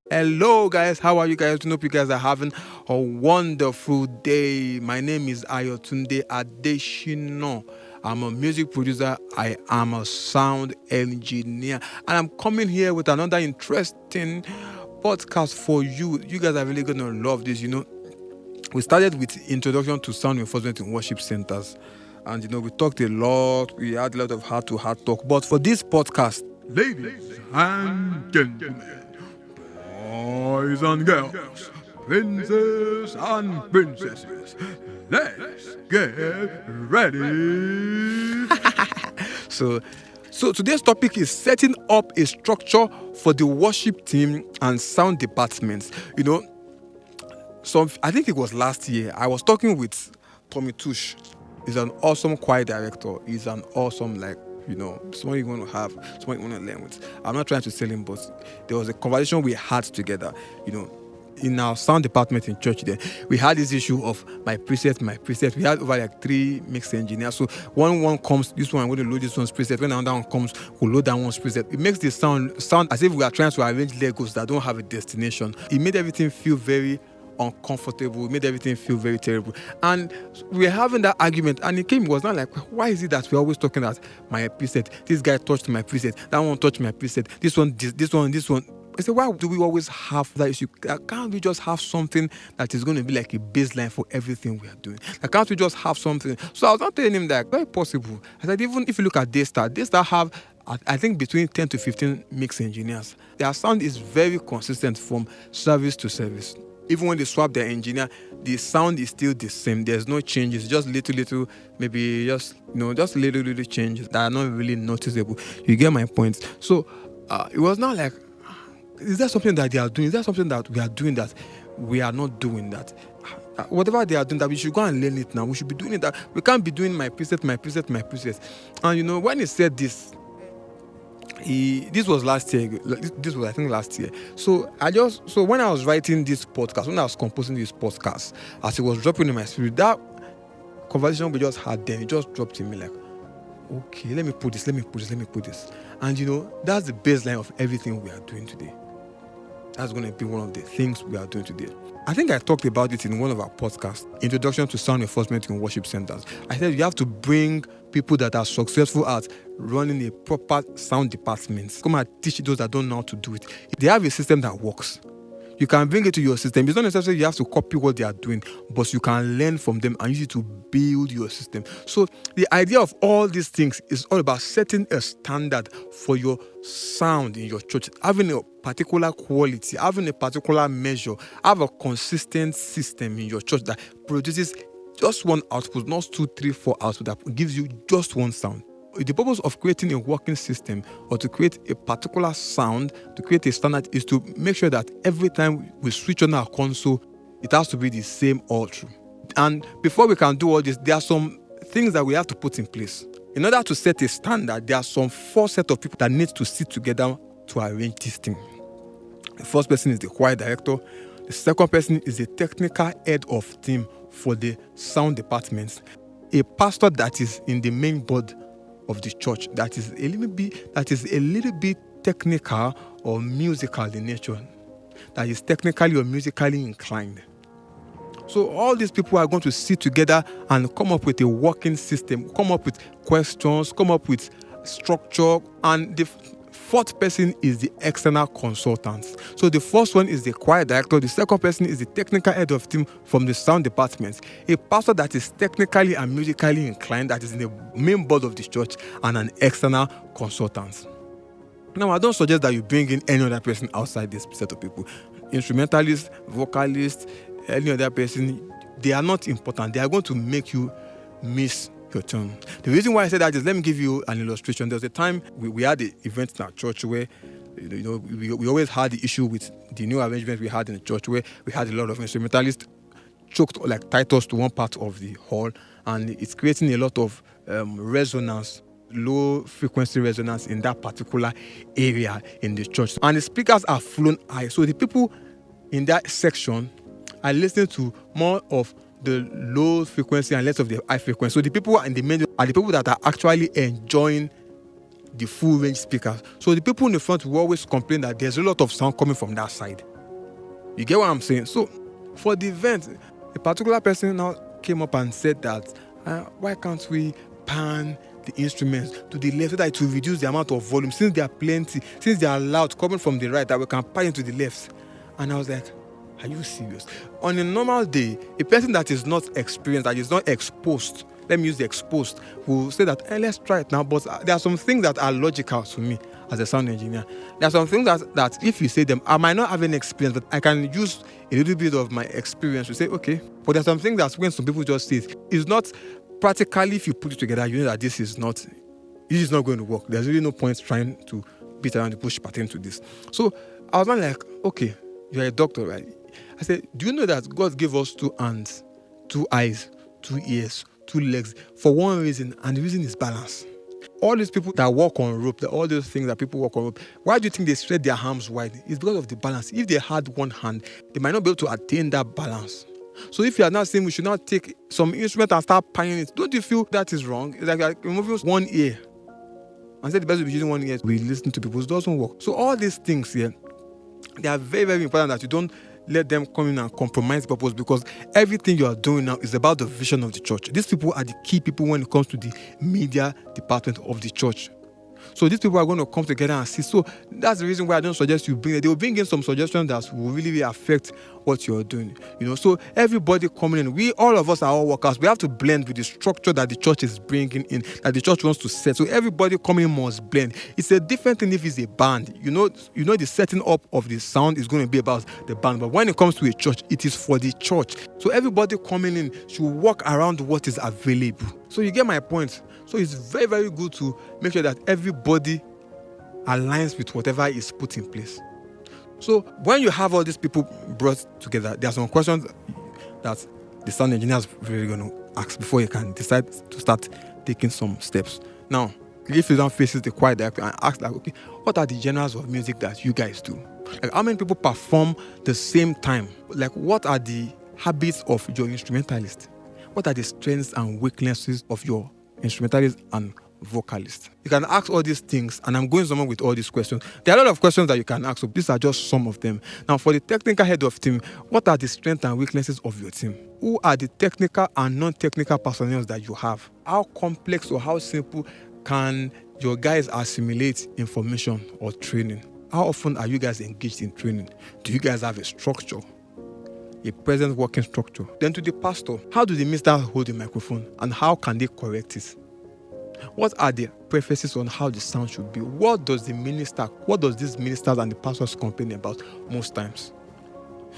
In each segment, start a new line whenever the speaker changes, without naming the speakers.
Hello guys, how are you guys? I hope you guys are having a wonderful day. My name is Ayotunde Adeshino. I'm a music producer, I am a sound engineer, and I'm coming here with another interesting podcast for you. You guys are really gonna love this, We started with introduction to sound enforcement in worship centers. And we talked a lot, we had a lot of heart to heart talk. But for this podcast, ladies and gentlemen, boys and girls, princes and princesses, let's get ready. So today's topic is setting up a structure for the worship team and sound departments. I think it was last year, I was talking with Tommy Tush. He's an awesome choir director. He's an awesome, someone you want to have, someone you want to learn with. I'm not trying to sell him, but there was a conversation we had together, in our sound department in church there. We had this issue of my preset. We had over 3 mix engineers. So one comes, this one, I'm going to load this one's preset. When another one comes, we'll load that one's preset. It makes the sound as if we are trying to arrange Legos that don't have a destination. It made everything feel very uncomfortable. It made everything feel very terrible. And we were having that argument, and it was not like, why is it that we're always talking about my preset? This guy touched my preset, that one touched my preset, this one. I said, why do we always have that issue? Can't we just have something that is going to be like a baseline for everything we are doing? Can't we just have something? So I was not telling him that, very possible. I said, even if you look at Daystar have, I think, between 10 to 15 mix engineers. Their sound is very consistent from service to service. Even when they swap their engineer, the sound is still the same. There's no changes, just little, maybe just little changes that are not really noticeable. You get my point? So it was not like, is there something that they are doing? Is there something that we are doing that we are not doing that? Whatever they are doing, that we should go and learn it now. We should be doing it. That we can't be doing my preset. And when he said this, this was last year. This was, I think, last year. So when I was writing this podcast, when I was composing this podcast, as it was dropping in my spirit, that conversation we just had then, it just dropped in me like, okay, let me put this. And that's the baseline of everything we are doing today. That's going to be one of the things we are doing today. I think I talked about it in one of our podcasts, Introduction to Sound Enforcement in Worship Centers. I said you have to bring people that are successful at running a proper sound department. Come and teach those that don't know how to do it. They have a system that works. You can bring it to your system. It's not necessarily you have to copy what they are doing, but you can learn from them and use it to build your system. So the idea of all these things is all about setting a standard for your sound in your church, having a particular quality, having a particular measure, have a consistent system in your church that produces just one output, not 2, 3, 4 output, that gives you just one sound. The purpose of creating a working system or to create a particular sound, to create a standard, is to make sure that every time we switch on our console, it has to be the same all through. And before we can do all this, there are some things that we have to put in place. In order to set a standard, there are some 4 sets of people that need to sit together to arrange this thing. The first person is the choir director. The second person is the technical head of team for the sound departments. A pastor that is in the main board of the church that is a little bit technical or musical in nature, that is technically or musically inclined. So all these people are going to sit together and come up with a working system, come up with questions, come up with structure, and the 4th person is the external consultant. So the first one is the choir director. The second person is the technical head of team from the sound department. A pastor that is technically and musically inclined, that is in the main board of the church, and an external consultant. Now, I don't suggest that you bring in any other person outside this set of people. Instrumentalists, vocalists, any other person, they are not important. They are going to make you miss your turn. The reason why I said that is, let me give you an illustration. There was a time we had an event in our church where we always had the issue with the new arrangement we had in the church, where we had a lot of instrumentalists choked like titles to one part of the hall, and it's creating a lot of resonance, low frequency resonance in that particular area in the church, and the speakers are flown high. So the people in that section are listening to more of the low frequency and less of the high frequency. So the people in the middle are the people that are actually enjoying the full range speakers. So the people in the front will always complain that there's a lot of sound coming from that side. You get what I'm saying? So for the event, a particular person now came up and said that why can't we pan the instruments to the left so that it will reduce the amount of volume, since they are plenty, since they are loud coming from the right, that we can pan into the left. And I was like, are you serious? On a normal day, a person that is not experienced, that is not exposed, let me use the exposed, will say that, hey, let's try it now. But there are some things that are logical to me as a sound engineer. There are some things that if you say them, I might not have any experience, but I can use a little bit of my experience to say, okay. But there are some things that when some people just say it's not practically, if you put it together, you know that this is not going to work. There's really no point trying to beat around the bush pertaining to this. So I was not like, okay, you're a doctor, right? I said, do you know that God gave us 2 hands, 2 eyes, 2 ears, 2 legs for one reason, and the reason is balance. All these people that walk on rope, all those things that people walk on rope, why do you think they spread their arms wide? It's because of the balance. If they had one hand, they might not be able to attain that balance. So if you are not saying we should not take some instrument and start pioneering it, don't you feel that is wrong? It's like removing one ear and say the best will be using one ear. We listen to people, it doesn't work. So all these things here, they are very, very important that you don't let them come in and compromise purpose, because everything you are doing now is about the vision of the church. These people are the key people when it comes to the media department of the church. So these people are going to come together and see. So that's the reason why I don't suggest you bring it. They will bring in some suggestions that will really affect what you're doing. So everybody coming in, all of us are all workers. We have to blend with the structure that the church is bringing in, that the church wants to set. So everybody coming in must blend. It's a different thing if it's a band. The setting up of the sound is going to be about the band. But when it comes to a church, it is for the church. So everybody coming in should work around what is available. So you get my point. So it's very, very good to make sure that everybody aligns with whatever is put in place. So when you have all these people brought together, there are some questions that the sound engineer is really going to ask before you can decide to start taking some steps. Now, if you don't face the choir director and ask like, okay, what are the genres of music that you guys do? Like, how many people perform the same time? Like, what are the habits of your instrumentalist? What are the strengths and weaknesses of your instrumentalist and vocalist? You can ask all these things, and I'm going somewhere with all these questions. There are a lot of questions that you can ask, so these are just some of them. Now, for the technical head of team, what are the strengths and weaknesses of your team? Who are the technical and non-technical personnel that you have? How complex or how simple can your guys assimilate information or training? How often are you guys engaged in training? Do you guys have a structure? A present working structure? Then to the pastor, how do the ministers hold the microphone and how can they correct it? What are the prefaces on how the sound should be? What does these ministers and the pastors complain about most times?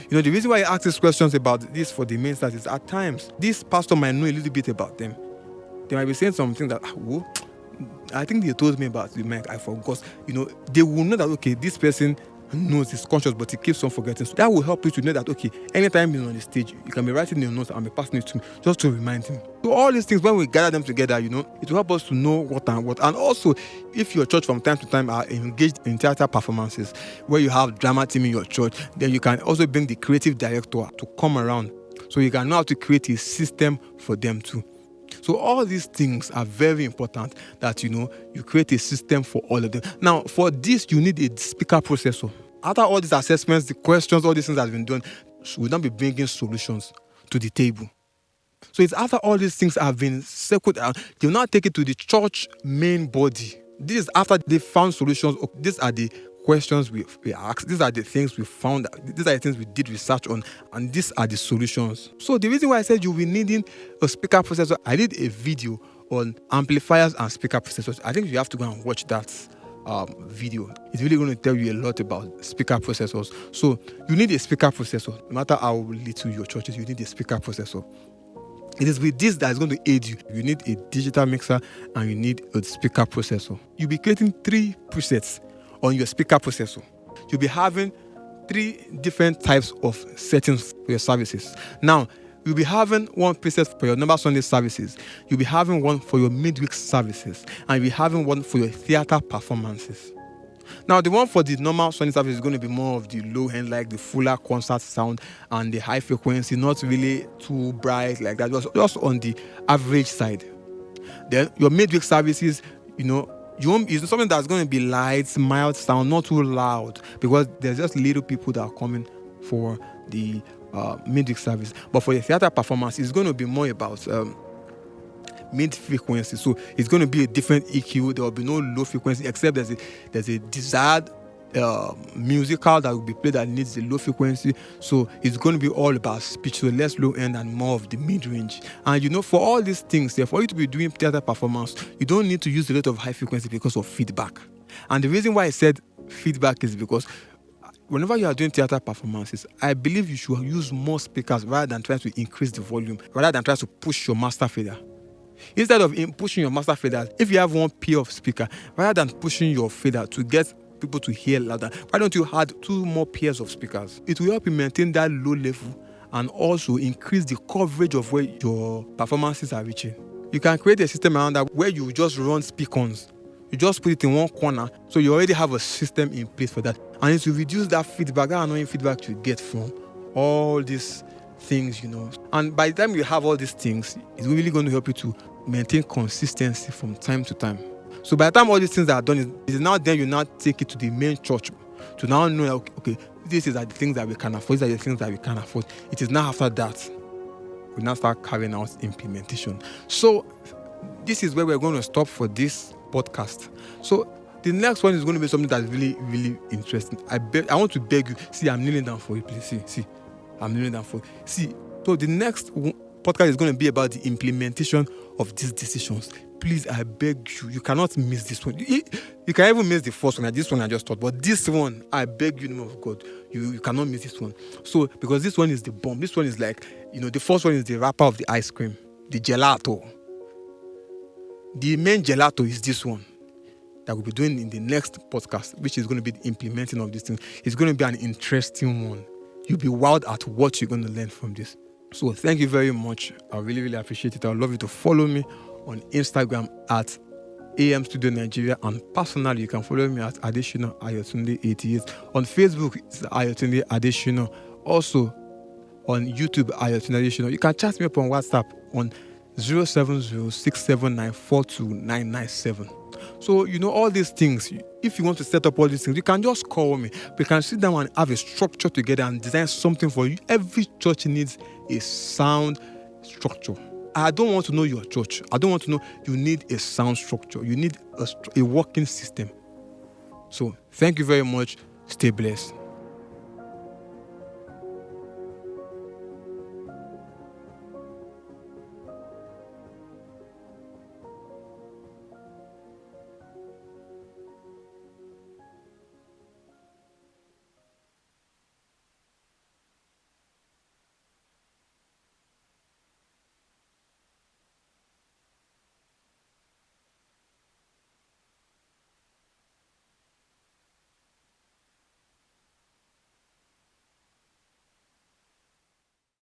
The reason why I ask these questions about this for the ministers is at times, this pastor might know a little bit about them. They might be saying something that, I think they told me about the mic, I forgot. They will know that, okay, this person knows, he's conscious, but he keeps on forgetting. So that will help you to know that, okay, anytime he's on the stage, you can be writing your notes and be passing it to him just to remind him. So all these things, when we gather them together, it will help us to know what and what. And also, if your church from time to time are engaged in theater performances, where you have drama team in your church, then you can also bring the creative director to come around. So you can know how to create a system for them too. So all these things are very important that, you create a system for all of them. Now, for this, you need a speaker processor. After all these assessments, the questions, all these things that have been done, we will not be bringing solutions to the table. So it's after all these things have been circled out, they will now take it to the church main body. This is after they found solutions. These are the questions we asked. These are the things we found. These are the things we did research on. And these are the solutions. So the reason why I said you'll be needing a speaker processor, I did a video on amplifiers and speaker processors. I think you have to go and watch that video. It's really going to tell you a lot about speaker processors. So you need a speaker processor. No matter how little your church is, you need a speaker processor. It is with this that is going to aid you. You need a digital mixer and you need a speaker processor. You'll be creating 3 presets on your speaker processor. You'll be having 3 different types of settings for your services. Now, you'll be having one preset for your normal Sunday services. You'll be having one for your midweek services. And you'll be having one for your theater performances. Now, the one for the normal Sunday service is going to be more of the low end, like the fuller concert sound and the high frequency, not really too bright like that, just on the average side. Then your midweek services, it's something that's going to be light, mild sound, not too loud, because there's just little people that are coming for the music service. But for the theater performance, it's going to be more about mid frequency. So it's going to be a different EQ. There will be no low frequency, except there's a desired musical that will be played that needs the low frequency. So it's going to be all about speech, so less low end and more of the mid range. And for all these things, for you to be doing theater performance, you don't need to use a lot of high frequency because of feedback. And the reason why I said feedback is because whenever you are doing theater performances, I believe you should use more speakers rather than trying to increase the volume, rather than trying to push your master fader. Instead of pushing your master fader, if you have one pair of speaker, rather than pushing your fader to get people to hear louder, why don't you add 2 more pairs of speakers? It will help you maintain that low level and also increase the coverage of where your performances are reaching. You can create a system around that where you just run speak-ons. You just put it in one corner, so you already have a system in place for that. And it will reduce that feedback, that annoying feedback you get from all these things, And by the time you have all these things, it's really going to help you to maintain consistency from time to time. So by the time all these things are done, it is now then you now take it to the main church to now know, okay, these are the things that we can afford, these are the things that we can't afford. It is now after that we now start carrying out implementation. So this is where we're going to stop for this podcast. So the next one is going to be something that's really, really interesting. I want to beg you. See, I'm kneeling down for you, please. See, I'm kneeling down for you. See, so the next podcast is going to be about the implementation of these decisions. Please, I beg you. You cannot miss this one. You can even miss the first one. This one I just thought. But this one, I beg you, in the name of God, you cannot miss this one. So, because this one is the bomb. This one is like, the first one is the wrapper of the ice cream. The gelato. The main gelato is this one that we'll be doing in the next podcast, which is going to be the implementing of this thing. It's going to be an interesting one. You'll be wowed at what you're going to learn from this. So thank you very much. I really, really appreciate it. I'd love you to follow me on Instagram at AM Studio Nigeria, and personally you can follow me at Adeshina Ayotunde88. On Facebook it's Ayotunde Adeshina. Also on YouTube Ayotunde Adeshina. You can chat me up on WhatsApp on 07067942997. So all these things, if you want to set up all these things, you can just call me. We can sit down and have a structure together and design something for you. Every church needs a sound structure. I don't want to know your church. I don't want to know. You need a sound structure. You need a working system. So thank you very much. Stay blessed.